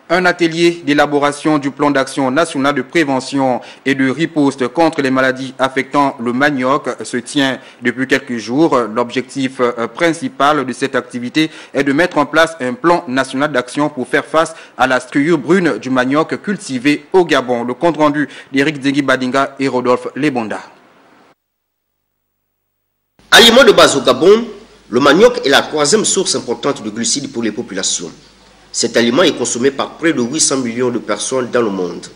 Un atelier d'élaboration du plan d'action national de prévention et de riposte contre les maladies affectant le manioc se tient depuis quelques jours. L'objectif principal de cette activité est de mettre en place un plan national d'action pour faire face à la striure brune du manioc cultivé au Gabon. Le compte rendu d'Éric Dengui Badinga et Rodolphe Lebonda. Aliment de base au Gabon, le manioc est la troisième source importante de glucides pour les populations. Cet aliment est consommé par près de 800 millions de personnes dans le monde,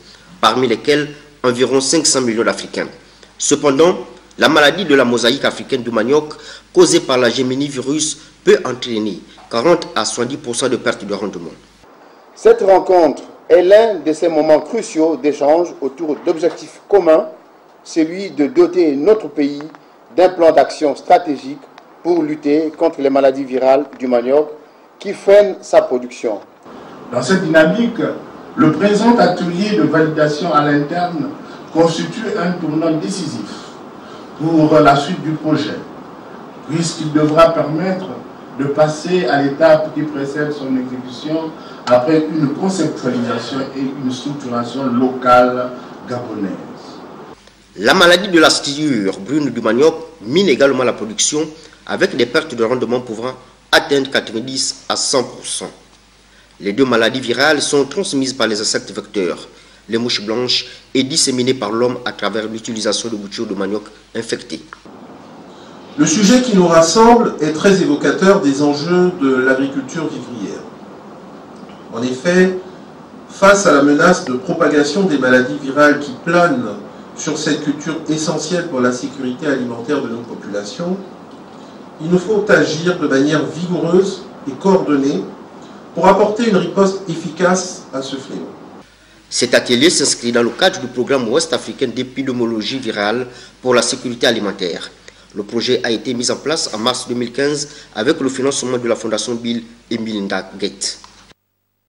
parmi lesquelles environ 500 millions d'Africains. Cependant, la maladie de la mosaïque africaine du manioc, causée par la géminivirus, peut entraîner 40 à 70% de perte de rendement. Cette rencontre est l'un de ces moments cruciaux d'échange autour d'objectifs communs, celui de doter notre pays d'un plan d'action stratégique pour lutter contre les maladies virales du manioc qui freinent sa production. Dans cette dynamique, le présent atelier de validation à l'interne constitue un tournant décisif pour la suite du projet, puisqu'il devra permettre de passer à l'étape qui précède son exécution après une conceptualisation et une structuration locale gabonaise. La maladie de la striure brune du manioc mine également la production avec des pertes de rendement pouvant atteindre 90 à 100%. Les deux maladies virales sont transmises par les insectes vecteurs, les mouches blanches, et disséminées par l'homme à travers l'utilisation de boutures de manioc infectées. Le sujet qui nous rassemble est très évocateur des enjeux de l'agriculture vivrière. En effet, face à la menace de propagation des maladies virales qui planent sur cette culture essentielle pour la sécurité alimentaire de nos populations, il nous faut agir de manière vigoureuse et coordonnée pour apporter une riposte efficace à ce fléau. Cet atelier s'inscrit dans le cadre du programme ouest-africain d'épidémiologie virale pour la sécurité alimentaire. Le projet a été mis en place en mars 2015 avec le financement de la Fondation Bill et Melinda Gates.